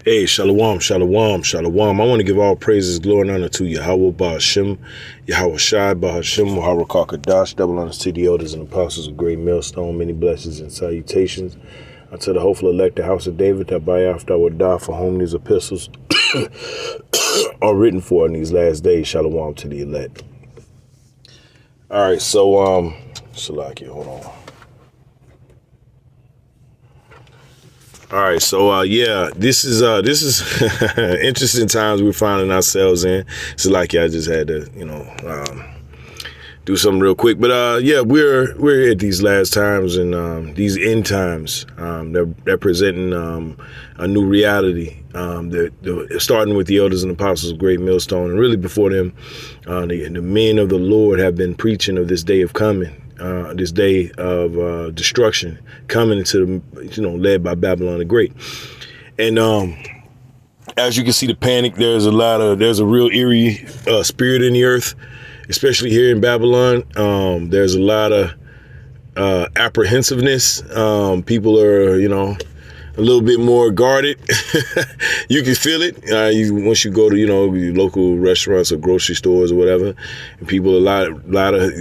Hey, shalom, shalom, shalom. I want to give all praises, glory, and honor to Yahweh Ba'ashem, Yahweh Shai Ba'ashem, Muharra Kakadash, double honors to the elders and apostles of Great Millstone, many blessings and salutations unto the hopeful elect, the house of David, that by after would die, for whom these epistles are written for in these last days. Shalom to the elect. All right, so, Salaki, hold on. All right, so yeah, this is interesting times we're finding ourselves in. So like, I just had to, do something real quick. But yeah, we're at these last times and these end times. They're presenting a new reality. They're starting with the elders and apostles of Great Millstone, and really before them, the men of the Lord have been preaching of this day of coming. This day of destruction coming into the, led by Babylon the Great. And as you can see, the panic, there's a real eerie spirit in the earth, especially here in Babylon. There's a lot of apprehensiveness. People are, a little bit more guarded. You can feel it once you go to, your local restaurants or grocery stores or whatever. And people, a lot of,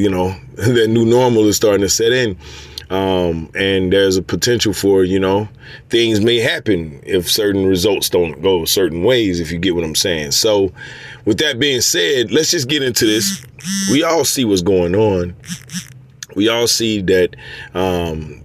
that new normal is starting to set in. And there's a potential for, things may happen if certain results don't go certain ways, if you get what I'm saying. So with that being said, let's just get into this. We all see what's going on. We all see that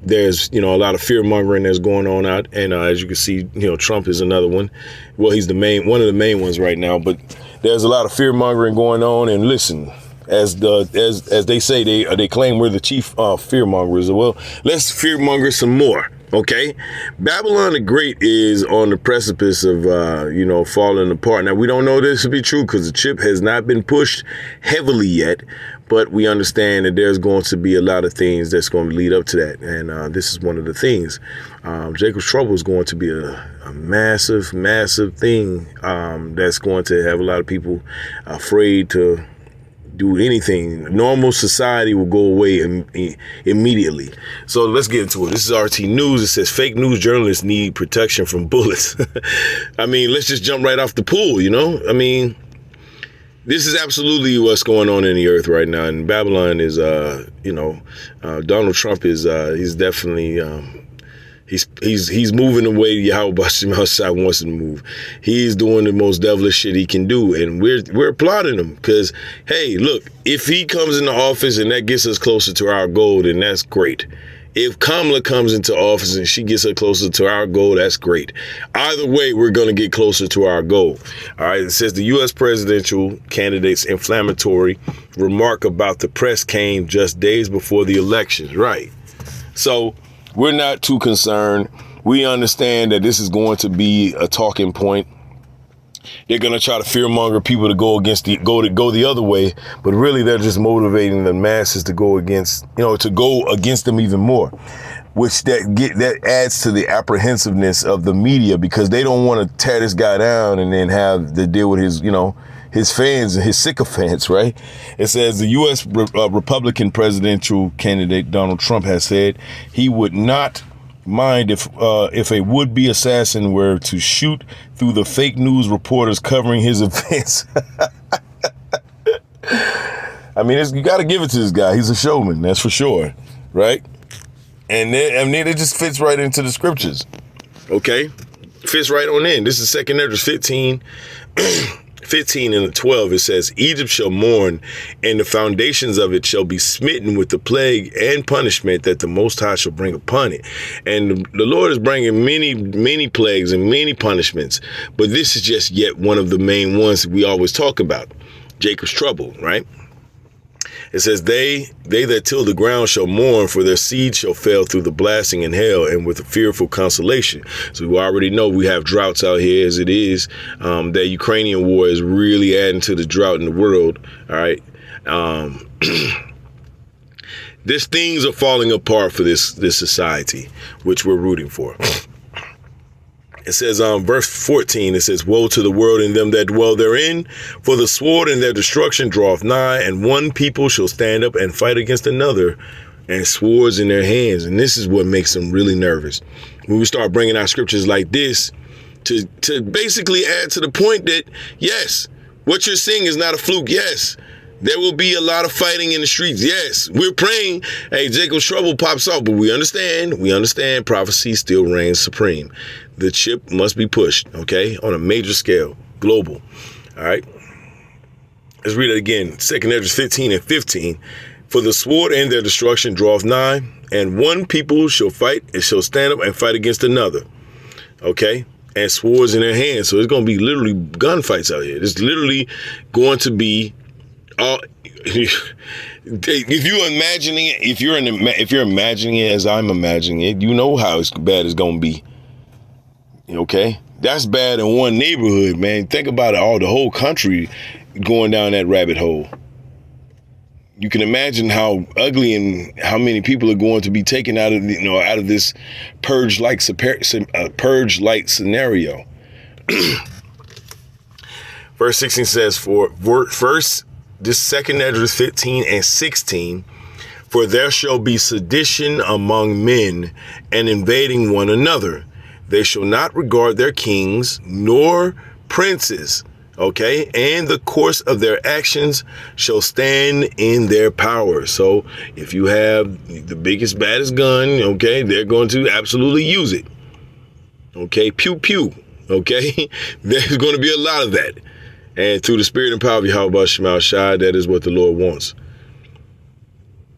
there's, a lot of fear mongering that's going on out. And as you can see, Trump is another one. Well, he's one of the main ones right now. But there's a lot of fear mongering going on. And listen, as they say, they claim we're the chief fear mongers. Well, let's fear monger some more. OK, Babylon the Great is on the precipice of, falling apart. Now, we don't know this to be true because the chip has not been pushed heavily yet. But we understand that there's going to be a lot of things that's going to lead up to that. And this is one of the things. Jacob's trouble is going to be a massive, massive thing that's going to have a lot of people afraid to do anything. Normal society will go away immediately. So let's get into it. This is RT News. It says fake news journalists need protection from bullets. I mean, let's just jump right off the pool, This is absolutely what's going on in the earth right now. And Babylon is, Donald Trump is, he's definitely, he's moving the way Yahweh Bashim wants him to move. He's doing the most devilish shit he can do. And we're applauding him because, hey, look, if he comes into office and that gets us closer to our goal, then that's great. If Kamala comes into office and she gets us closer to our goal, that's great. Either way, we're going to get closer to our goal. All right. It says the U.S. presidential candidate's inflammatory remark about the press came just days before the elections. Right. So we're not too concerned. We understand that this is going to be a talking point. They're going to try to fearmonger people to go the other way. But really, they're just motivating the masses to go against, to go against them even more, which that adds to the apprehensiveness of the media because they don't want to tear this guy down and then have to deal with his, his fans and his sycophants. Right. It says the U.S. Republican presidential candidate Donald Trump has said he would not mind if a would-be assassin were to shoot through the fake news reporters covering his events. I mean, you got to give it to this guy. He's a showman, that's for sure, right? And then it just fits right into the scriptures, okay? Fits right on in. This is 2 Esdras 15. 15 and 12, it says, Egypt shall mourn, and the foundations of it shall be smitten with the plague and punishment that the Most High shall bring upon it. And the Lord is bringing many, many plagues and many punishments. But this is just yet one of the main ones that we always talk about, Jacob's trouble, right? It says, they that till the ground shall mourn, for their seed shall fail through the blasting and hail, and with a fearful consolation. So we already know we have droughts out here as it is. That Ukrainian war is really adding to the drought in the world. All right. These things are falling apart for this society, which we're rooting for. It says, verse 14, it says, woe to the world and them that dwell therein, for the sword and their destruction draweth nigh, and one people shall stand up and fight against another, and swords in their hands. And this is what makes them really nervous. When we start bringing out scriptures like this, to basically add to the point that, yes, what you're seeing is not a fluke. Yes, there will be a lot of fighting in the streets. Yes, we're praying. Hey, Jacob's trouble pops off, but we understand prophecy still reigns supreme. The chip must be pushed, okay, on a major scale, global. All right. Let's read it again. 2nd Ezra 15 and 15. For the sword and their destruction draweth nigh, and one people shall fight and shall stand up and fight against another. Okay? And swords in their hands. So it's going to be literally gunfights out here. It's literally going to be if you're imagining it, if you're imagining it as I'm imagining it, you know how bad it's going to be. Okay? That's bad in one neighborhood, man. Think about it, the whole country going down that rabbit hole. You can imagine how ugly and how many people are going to be taken out of out of this purge-like scenario. Verse 16 says, this 2nd Ezra 15 and 16, for there shall be sedition among men and invading one another. They shall not regard their kings nor princes. Okay, and the course of their actions shall stand in their power. So if you have the biggest, baddest gun, okay, they're going to absolutely use it. Okay, pew, pew. Okay, there's going to be a lot of that. And through the spirit and power of Yahweh Shema Shai, that is what the Lord wants.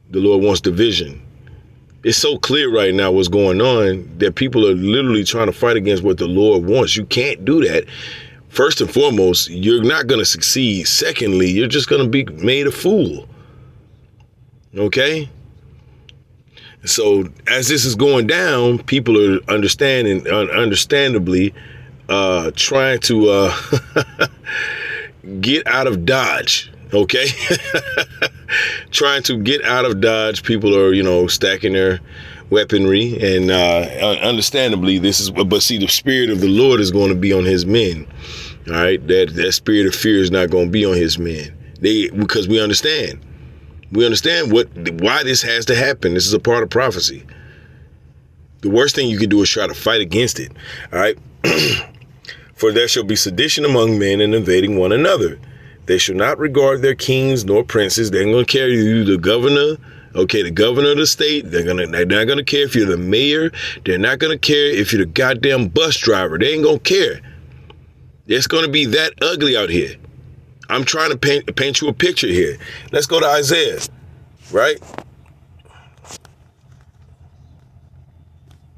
The Lord wants division. It's so clear right now what's going on that people are literally trying to fight against what the Lord wants. You can't do that. First and foremost, you're not going to succeed. Secondly, you're just going to be made a fool. Okay? So as this is going down, people are understandably trying to get out of Dodge. Okay? Trying to get out of Dodge. People are, stacking their weaponry, and understandably but see, the spirit of the Lord is going to be on his men. All right, that spirit of fear is not going to be on his men. Because we understand why this has to happen. This is a part of prophecy. The worst thing you can do is try to fight against it. All right. For there shall be sedition among men and invading one another. They shall not regard their kings nor princes. They're going to carry you the governor. Okay, the governor of the state. They're not gonna care if you're the mayor. They're not gonna care if you're the goddamn bus driver. They ain't gonna care. It's gonna be that ugly out here. I'm trying to paint you a picture here. Let's go to Isaiah, right?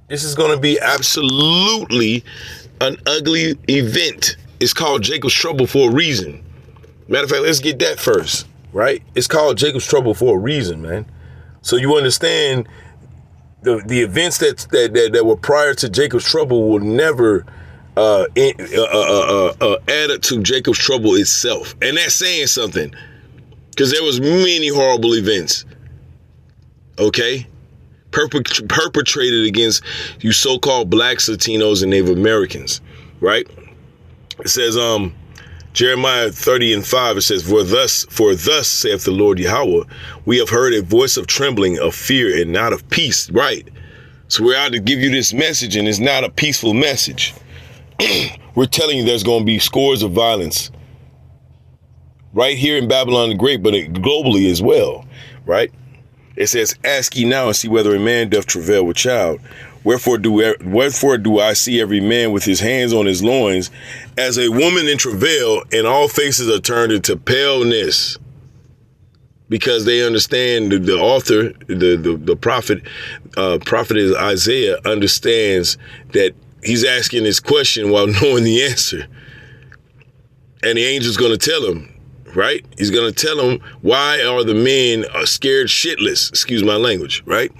This is gonna be absolutely an ugly event. It's called Jacob's trouble for a reason. Matter of fact, let's get that first, right? It's called Jacob's trouble for a reason, man. So you understand the events that were prior to Jacob's trouble will never add up to Jacob's trouble itself. And that's saying something, because there was many horrible events, okay, perpetrated against you so-called blacks, Latinos, and Native Americans, right? It says, Jeremiah 30 and 5, it says, For thus saith the Lord Yahweh, we have heard a voice of trembling, of fear, and not of peace. Right. So we're out to give you this message, and it's not a peaceful message. We're telling you there's going to be scores of violence right here in Babylon the Great, but globally as well. Right. It says, Ask ye now and see whether a man doth travail with child. Wherefore do I see every man with his hands on his loins, as a woman in travail, and all faces are turned into paleness. Because they understand, the author, the prophet is Isaiah, understands that he's asking this question while knowing the answer. And the angel's going to tell him, right? He's going to tell him, why are the men scared shitless? Excuse my language, right?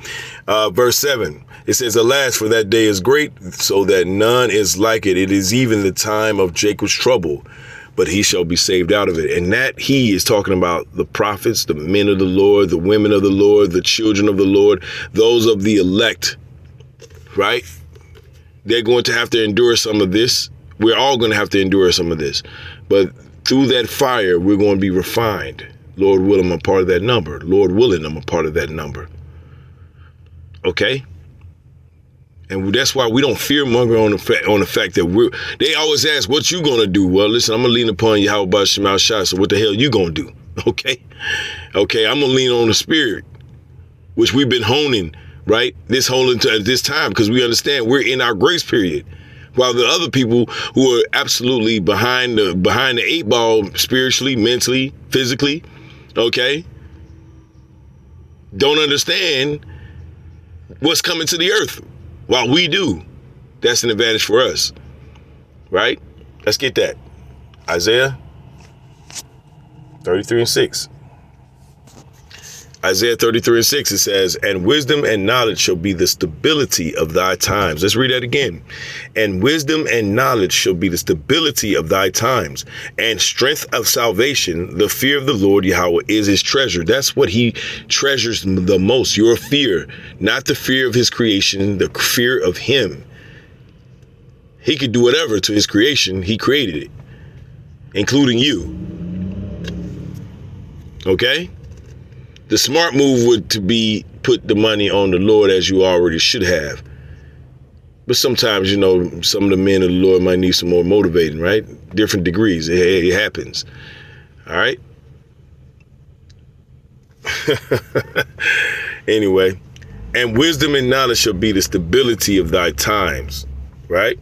Verse 7. It says, Alas, for that day is great, so that none is like it. It is even the time of Jacob's trouble, but he shall be saved out of it. And that he is talking about the prophets, the men of the Lord, the women of the Lord, the children of the Lord, those of the elect, right? They're going to have to endure some of this. We're all going to have to endure some of this. But through that fire, we're going to be refined. Lord willing, I'm a part of that number. Lord willing, I'm a part of that number. Okay? And that's why we don't fearmonger on the fact that they always ask, what you gonna do? Well, listen, I'm gonna lean upon you, how about Shemal Shah? So what the hell you gonna do? Okay, I'm gonna lean on the spirit, which we've been honing, right? This time, because we understand we're in our grace period. While the other people who are absolutely behind the 8 ball spiritually, mentally, physically, okay, don't understand what's coming to the earth. While we do, that's an advantage for us, right? Let's get that. Isaiah 33:6. Isaiah 33:6, it says, and wisdom and knowledge shall be the stability of thy times. Let's read that again. And wisdom and knowledge shall be the stability of thy times, and strength of salvation. The fear of the Lord Yahweh is his treasure. That's what he treasures the most, your fear, not the fear of his creation, the fear of him. He could do whatever to his creation. He created it, including you. Okay? The smart move would to be put the money on the Lord, as you already should have. But sometimes, some of the men of the Lord might need some more motivating, right? Different degrees. It happens. All right. Anyway, and wisdom and knowledge shall be the stability of thy times, right?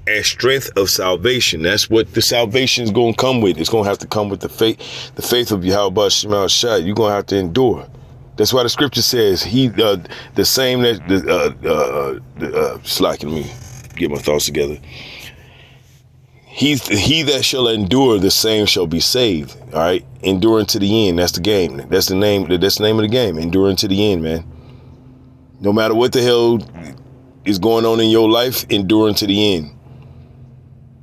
And strength of salvation. That's what the salvation is going to come with. It's going to have to come with the faith of Yahweh Shemal Shah. You're going to have to endure. That's why the scripture says the same that slacking me, get my thoughts together. He that shall endure, the same shall be saved. All right, enduring to the end. That's the game. That's the name of the game. Enduring to the end, man. No matter what the hell is going on in your life, enduring to the end.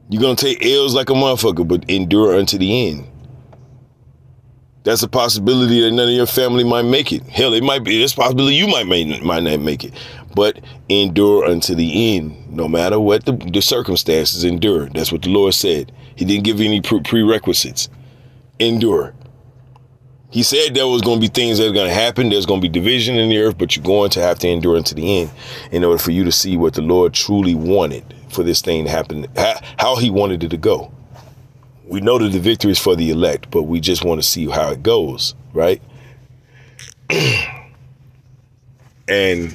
You're going to take L's like a motherfucker, but endure unto the end. That's a possibility that none of your family might make it. Hell, it might be. It's a possibility you might not make it. But endure unto the end. No matter what the circumstances, endure. That's what the Lord said. He didn't give you any prerequisites. Endure. He said there was going to be things that are going to happen. There's going to be division in the earth, but you're going to have to endure unto the end in order for you to see what the Lord truly wanted for this thing to happen, how he wanted it to go. We know that the victory is for the elect, but we just want to see how it goes, right? And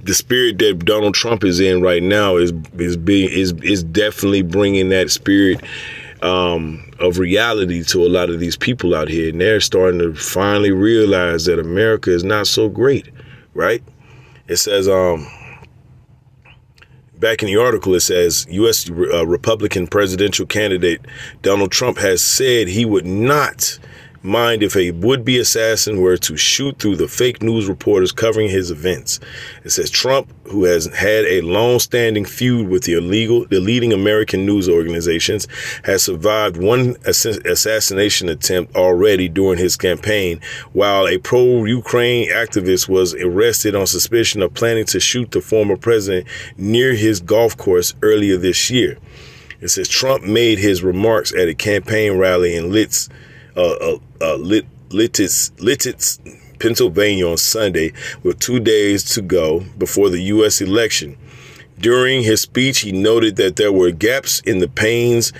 the spirit that Donald Trump is in right now is definitely bringing that spirit of reality to a lot of these people out here, and they're starting to finally realize that America is not so great, right? It says, back in the article, it says U.S. Republican presidential candidate Donald Trump has said he would not mind if a would-be assassin were to shoot through the fake news reporters covering his events. It says Trump, who has had a long-standing feud with the leading American news organizations, has survived one assassination attempt already during his campaign, while a pro-Ukraine activist was arrested on suspicion of planning to shoot the former president near his golf course earlier this year. It says Trump made his remarks at a campaign rally in Lititz, Pennsylvania on Sunday, with 2 days to go before the U.S. election. During his speech, he noted that there were gaps in the panes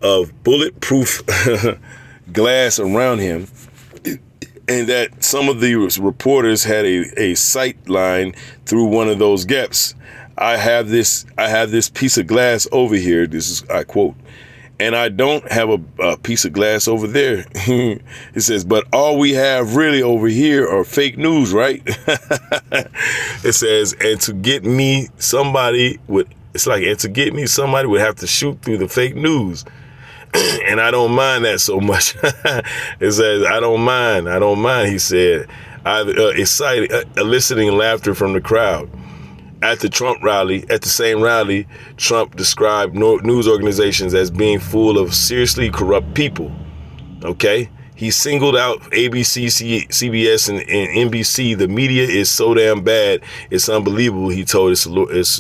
of bulletproof glass around him, and that some of the reporters had a sight line through one of those gaps. I have this piece of glass over here. This is, I quote, and I don't have a piece of glass over there. It says, but all we have really over here are fake news, right? It says, and to get me, somebody would have to shoot through the fake news. And I don't mind that so much. It says, I don't mind, he said, eliciting laughter from the crowd. At the same rally, Trump described news organizations as being full of seriously corrupt people. Okay? He singled out ABC, CBS, and NBC. The media is so damn bad, it's unbelievable, he told his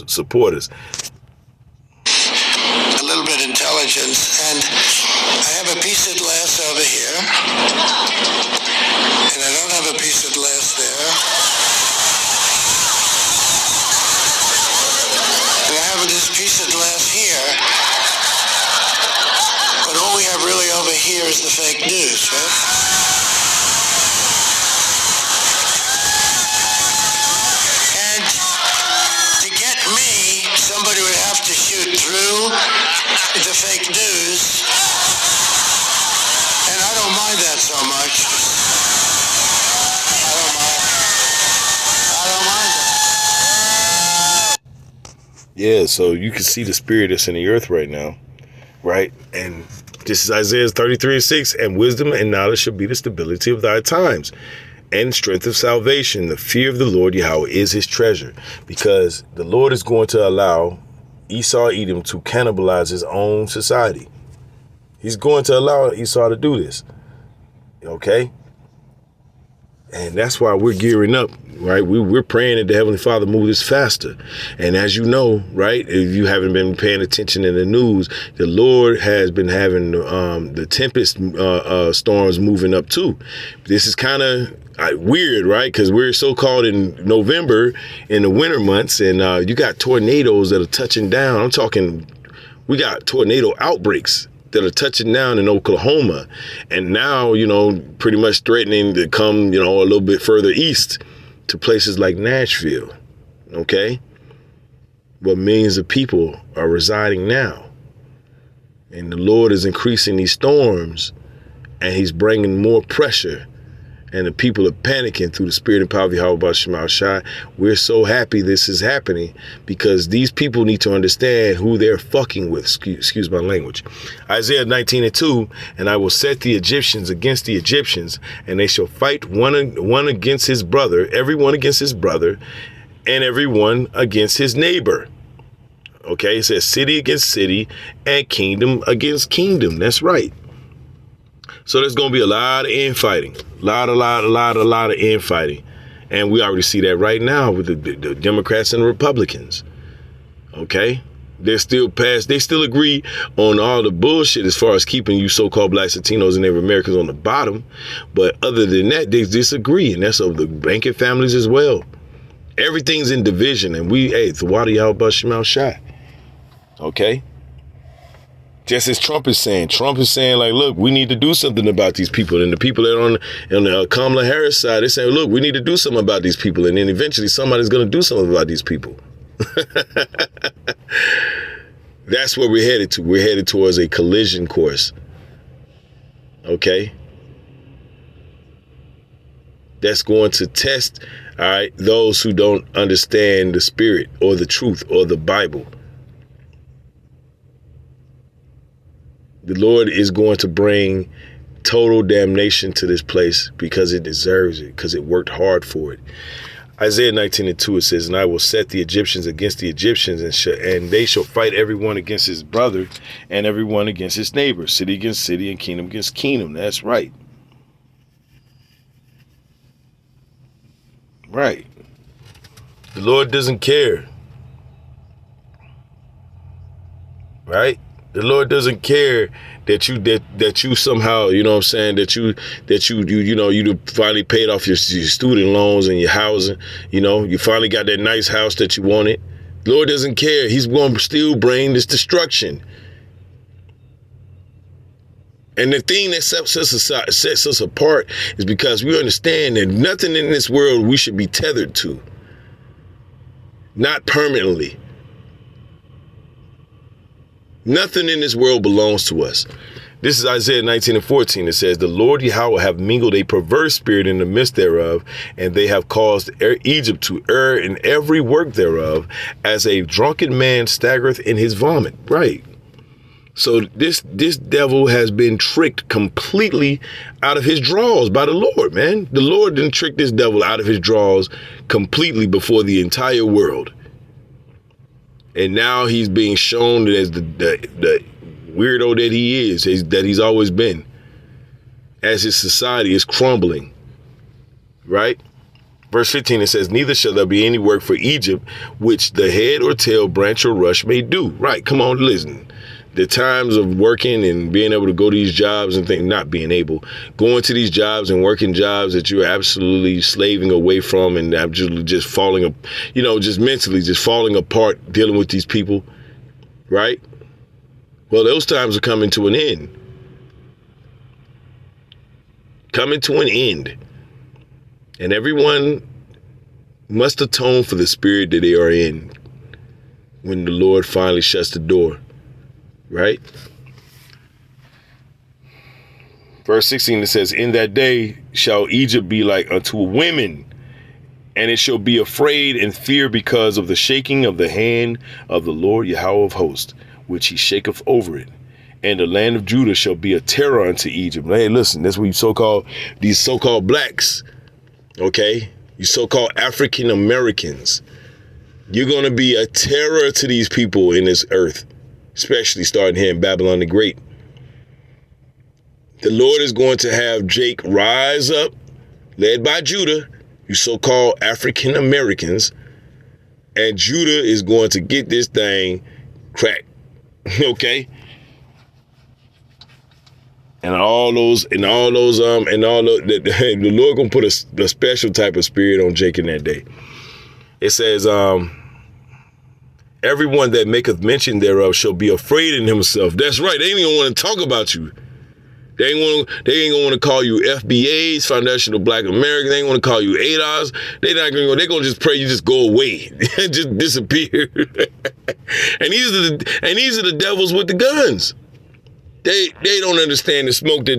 supporters. A little bit of intelligence, and I have a piece of glass over here, and I don't have a piece of glass there. piece of glass here, but all we have really over here is the fake news, right? And to get me, somebody would have to shoot through the fake news, and I don't mind that so much. I don't mind that. Yeah, so you can see the spirit that's in the earth right now, right? And this is Isaiah 33:6, and wisdom and knowledge shall be the stability of thy times, and strength of salvation. The fear of the Lord Yahweh is his treasure, because the Lord is going to allow Esau Edom to cannibalize his own society. He's going to allow Esau to do this, okay? And that's why we're gearing up, right? We're praying that the Heavenly Father move this faster. And as you know, right, if you haven't been paying attention in the news, the Lord has been having the tempest storms moving up too. This is kind of weird, right? Because we're so-called in November in the winter months, and you got tornadoes that are touching down. I'm talking, we got tornado outbreaks that are touching down in Oklahoma, and now, pretty much threatening to come, a little bit further east to places like Nashville, okay? But millions of people are residing now, and the Lord is increasing these storms, and he's bringing more pressure, and the people are panicking through the spirit and power of Yahweh B'Shem Shai. We're so happy this is happening, because these people need to understand who they're fucking with. Excuse my language. Isaiah 19:2, and I will set the Egyptians against the Egyptians, and they shall fight one against his brother, everyone against his brother, and everyone against his neighbor. Okay, it says city against city and kingdom against kingdom. That's right. So there's going to be a lot of infighting, a lot of infighting. And we already see that right now with the Democrats and the Republicans. Okay. They still agree on all the bullshit as far as keeping you so-called Blacks, Latinos, and Native Americans on the bottom. But other than that, they disagree. And that's of the banking families as well. Everything's in division. And the water y'all bust Shemal Shai. Okay. Just as Trump is saying like, look, we need to do something about these people. And the people that are on the Kamala Harris side, they're saying, look, we need to do something about these people. And then eventually somebody's going to do something about these people. That's where we're headed to. We're headed towards a collision course. Okay? That's going to test, all right, those who don't understand the spirit or the truth or the Bible. The Lord is going to bring total damnation to this place because it deserves it, because it worked hard for it. Isaiah 19:2, it says, and I will set the Egyptians against the Egyptians, and they shall fight everyone against his brother and everyone against his neighbor, city against city and kingdom against kingdom. That's right. Right. The Lord doesn't care. Right? The Lord doesn't care that you somehow, you know what I'm saying, that you finally paid off your student loans and your housing, you finally got that nice house that you wanted. The Lord doesn't care. He's going to still bring this destruction. And the thing that sets us apart is because we understand that nothing in this world we should be tethered to. Not permanently. Nothing in this world belongs to us. This is Isaiah 19:14. It says, the Lord Yahweh have mingled a perverse spirit in the midst thereof, and they have caused Egypt to err in every work thereof, as a drunken man staggereth in his vomit. Right. So this devil has been tricked completely out of his drawers by the Lord, man. The Lord didn't trick this devil out of his drawers completely before the entire world. And now he's being shown as the weirdo that he is, that he's always been, as his society is crumbling. Right? Verse 15, it says, neither shall there be any work for Egypt, which the head or tail, branch or rush may do. Right? Come on, listen. The times of working and being able to go to these jobs and not being able, going to these jobs and working jobs that you're absolutely slaving away from and absolutely just falling, just mentally just falling apart dealing with these people. right? Well, those times are coming to an end. Coming to an end. And everyone must atone for the spirit that they are in when the Lord finally shuts the door, right? Verse 16, it says, in that day shall Egypt be like unto women, and it shall be afraid and fear because of the shaking of the hand of the Lord Yahweh of hosts, which he shaketh over it. And the land of Judah shall be a terror unto Egypt. Hey, listen, that's what these so-called blacks, okay? You so-called African Americans. You're going to be a terror to these people in this earth, especially starting here in Babylon the Great. The Lord is going to have Jake rise up, led by Judah, you so-called African Americans, and Judah is going to get this thing cracked, okay? The Lord gonna put a special type of spirit on Jake in that day. It says, everyone that maketh mention thereof shall be afraid in himself. That's right. They ain't even want to talk about you. They ain't gonna want to call you FBAs, Foundational Black Americans. They ain't want to call you ADOS. They're gonna just pray you just go away, just disappear. and these are the devils with the guns. They don't understand the smoke that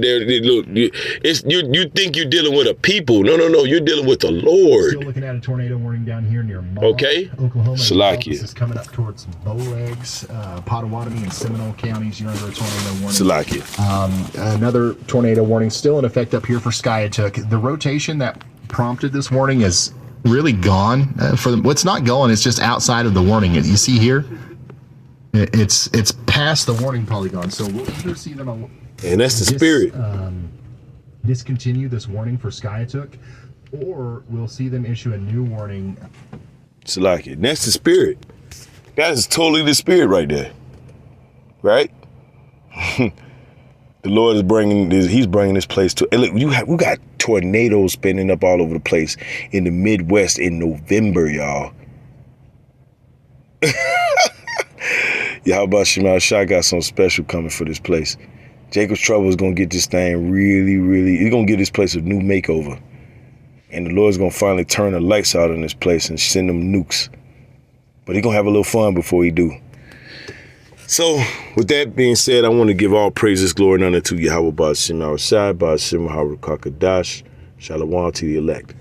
you think you're dealing with a people. No, you're dealing with the Lord. Still looking at a tornado warning down here near Moab, Oklahoma. Salakia. This is coming up towards Bowlegs, Pottawatomie, and Seminole counties. You're under a tornado warning. Salakia. Another tornado warning still in effect up here for Skiatook. The rotation that prompted this warning is really gone. What's not going, it's just outside of the warning. You see here? It's past the warning polygon, so we'll either see them and that's the spirit. Discontinue this warning for Skiatook, or we'll see them issue a new warning. It's like it. That's the spirit. That is totally the spirit right there, right? The Lord is bringing this. He's bringing this place to. And look, we got tornadoes spinning up all over the place in the Midwest in November, y'all. Yahweh Shema Shah got something special coming for this place. Jacob's Trouble is going to get this thing really, he's going to give this place a new makeover. And the Lord's going to finally turn the lights out in this place and send them nukes. But he's going to have a little fun before he do. So, with that being said, I want to give all praises, glory, and honor to Yahweh Shema Shah, Shema Harukakadash, Shalom to the elect.